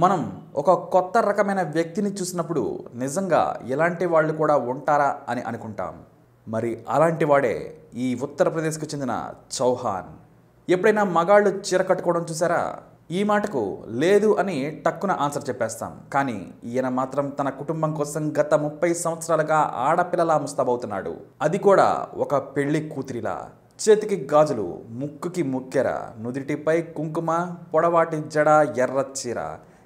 మనం ఒక కొత్త రకమైన వ్యక్తిని చూసినప్పుడు నిజంగా ఇలాంటి వాళ్ళు కూడా ఉంటారా అని అనుకుంటాం. మరి అలాంటి వాడే ఈ ఉత్తరప్రదేశ్కు చెందిన చౌహాన్. ఎప్పుడైనా మగాళ్ళు చీర కట్టుకోవడం చూసారా? ఈ మాటకు లేదు అని టక్కున ఆన్సర్ చెప్పేస్తాం. కానీ ఈయన మాత్రం తన కుటుంబం కోసం గత 30 సంవత్సరాలుగా ఆడపిల్లలా ముస్తాబవుతున్నాడు. అది కూడా ఒక పెళ్లి కూతురిలా. చేతికి గాజులు, ముక్కుకి ముక్కెర, నుదిటిపై కుంకుమ, పొడవాటి జడ, ఎర్ర చీర,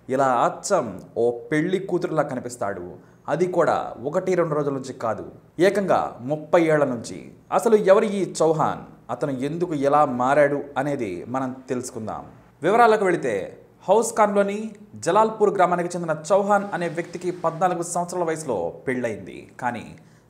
ఇలా అచ్చం ఓ పెళ్లి కూతురులా కనిపిస్తాడు. అది కూడా 1-2 రోజుల నుంచి కాదు, ఏకంగా 30 ఏళ్ల నుంచి. అసలు ఎవరు ఈ చౌహాన్? అతను ఎందుకు ఎలా మారాడు అనేది మనం తెలుసుకుందాం. వివరాలకు వెళితే, హౌస్ ఖాన్లోని జలాల్పూర్ గ్రామానికి చెందిన చౌహాన్ అనే వ్యక్తికి 14 సంవత్సరాల వయసులో పెళ్ళయింది. కానీ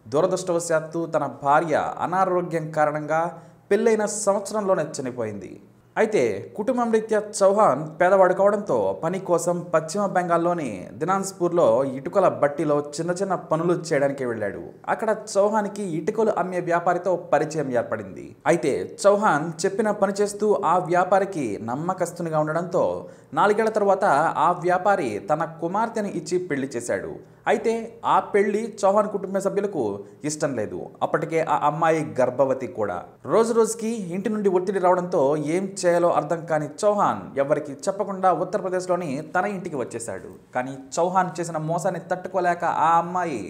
దురదృష్టవశాత్తు తన భార్య అనారోగ్యం కారణంగా పెళ్ళైన సంవత్సరంలోనే చనిపోయింది. అయితే కుటుంబం రీత్యా చౌహాన్ పేదవాడు కావడంతో పని కోసం పశ్చిమ బెంగాల్లోని దినాజ్పూర్లో ఇటుకల బట్టిలో చిన్న చిన్న పనులు చేయడానికి వెళ్ళాడు. అక్కడ చౌహాన్కి ఇటుకలు అమ్మే వ్యాపారితో పరిచయం ఏర్పడింది. అయితే చౌహాన్ చెప్పిన పని చేస్తూ ఆ వ్యాపారికి నమ్మకస్తునిగా ఉండడంతో 4 ఏళ్ల తర్వాత ఆ వ్యాపారి తన కుమార్తెను ఇచ్చి పెళ్లి చేశాడు. అయితే ఆ పెళ్లి చౌహాన్ కుటుంబ సభ్యులకు ఇష్టం లేదు. అప్పటికే ఆ అమ్మాయి గర్భవతి కూడా. రోజు రోజుకి ఇంటి నుండి ఒత్తిడి రావడంతో ఏం చేయాలో అర్థం కాని చౌహాన్ ఎవరికి చెప్పకుండా ఉత్తరప్రదేశ్లోని తన ఇంటికి వచ్చేశాడు. కానీ చౌహాన్ చేసిన మోసాన్ని తట్టుకోలేక ఆ అమ్మాయి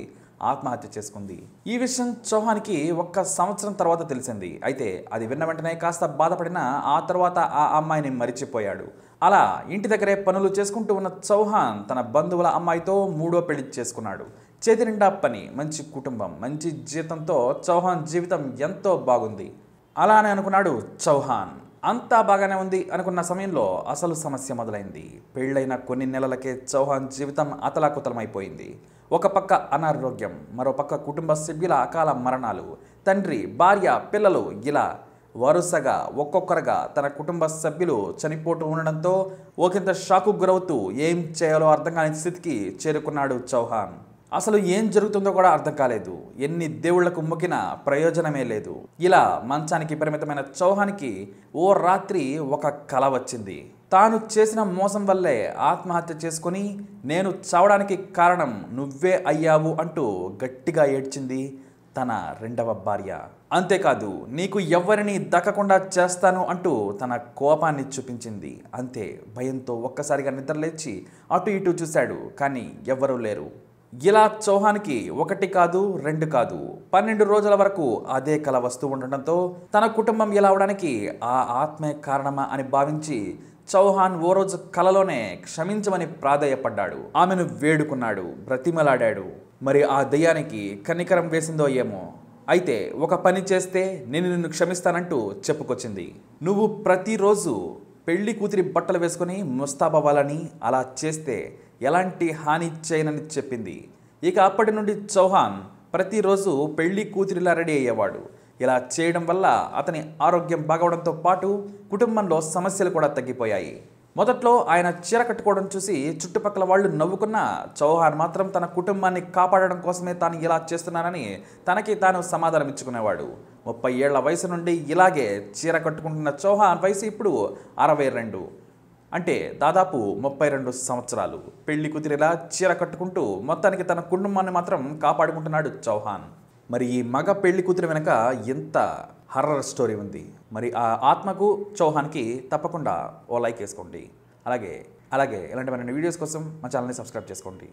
ఆత్మహత్య చేసుకుంది. ఈ విషయం చౌహాన్కి 1 సంవత్సరం తర్వాత తెలిసింది. అయితే అది విన్న వెంటనే కాస్త బాధపడినా ఆ తర్వాత ఆ అమ్మాయిని మరిచిపోయాడు. అలా ఇంటి దగ్గరే పనులు చేసుకుంటూ ఉన్న చౌహాన్ తన బంధువుల అమ్మాయితో 3వ పెళ్లి చేసుకున్నాడు. చేతి నిండా పని, మంచి కుటుంబం, మంచి జీతంతో చౌహాన్ జీవితం ఎంతో బాగుంది. అలానే అనుకున్నాడు చౌహాన్. అంతా బాగానే ఉంది అనుకున్న సమయంలో అసలు సమస్య మొదలైంది. పెళ్ళైన కొన్ని నెలలకే చౌహాన్ జీవితం అతలాకుతలమైపోయింది. ఒక పక్క అనారోగ్యం, మరో పక్క కుటుంబ సభ్యుల అకాల మరణాలు, తండ్రి, భార్య, పిల్లలు, ఇలా వరుసగా ఒక్కొక్కరుగా తన కుటుంబ సభ్యులు చనిపోతూ ఉండడంతో ఒకంత షాకు గురవుతూ ఏం చేయాలో అర్థం కాని స్థితికి చేరుకున్నాడు చౌహాన్. అసలు ఏం జరుగుతుందో కూడా అర్థం కాలేదు. ఎన్ని దేవుళ్లకు మొక్కినా ప్రయోజనమే లేదు. ఇలా మంచానికి పరిమితమైన చౌహాన్కి ఓ రాత్రి ఒక కల వచ్చింది. తాను చేసిన మోసం వల్లే ఆత్మహత్య చేసుకుని నేను చావడానికి కారణం నువ్వే అయ్యావు అంటూ గట్టిగా ఏడ్చింది తన 2వ భార్య. అంతేకాదు, నీకు ఎవ్వరిని దక్కకుండా చేస్తాను అంటూ తన కోపాన్ని చూపించింది. అంతే, భయంతో ఒక్కసారిగా నిద్రలేచి అటు ఇటు చూశాడు. కానీ ఎవ్వరూ లేరు. ఇలా చౌహాన్కి 1 కాదు 2 కాదు 12 రోజుల వరకు అదే కల వస్తూ ఉండడంతో తన కుటుంబం ఇలా అవడానికి ఆ ఆత్మే కారణమా అని భావించి చౌహాన్ ఓ రోజు కలలోనే క్షమించమని ప్రాధేయపడ్డాడు. ఆమెను వేడుకున్నాడు, బ్రతిమలాడాడు. మరి ఆ దయ్యానికి కనికరం వేసిందో ఏమో. అయితే ఒక పని చేస్తే నేను నిన్ను క్షమిస్తానంటూ చెప్పుకొచ్చింది. నువ్వు ప్రతిరోజు పెళ్లి కూతురి బట్టలు వేసుకుని ముస్తాబవ్వాలని, అలా చేస్తే ఎలాంటి హాని చేయనని చెప్పింది. ఇక అప్పటి నుండి చౌహాన్ ప్రతిరోజు పెళ్లి కూతురిలా రెడీ అయ్యేవాడు. ఇలా చేయడం వల్ల అతని ఆరోగ్యం బాగవడంతో పాటు కుటుంబంలో సమస్యలు కూడా తగ్గిపోయాయి. మొదట్లో ఆయన చీర కట్టుకోవడం చూసి చుట్టుపక్కల వాళ్ళు నవ్వుకున్నా చౌహాన్ మాత్రం తన కుటుంబాన్ని కాపాడడం కోసమే తాను ఇలా చేస్తున్నానని తనకి తాను సమాధానం ఇచ్చుకునేవాడు. 30 ఏళ్ల వయసు నుండి ఇలాగే చీర కట్టుకుంటున్న చౌహాన్ వయసు ఇప్పుడు 62. అంటే దాదాపు 32 సంవత్సరాలు. పెళ్లి కుదిరేలా చీర కట్టుకుంటూ మొత్తానికి తన కుటుంబాన్ని మాత్రం కాపాడుకుంటున్నాడు చౌహాన్. మరి ఈ మగ పెళ్లి కూతురు వెనక ఎంత హర్రర్ స్టోరీ ఉంది. మరి ఆ ఆత్మకు చౌహాన్కి తప్పకుండా ఓ లైక్ వేసుకోండి. అలాగే ఇలాంటి వీడియోస్ కోసం మా ఛానల్ని సబ్స్క్రైబ్ చేసుకోండి.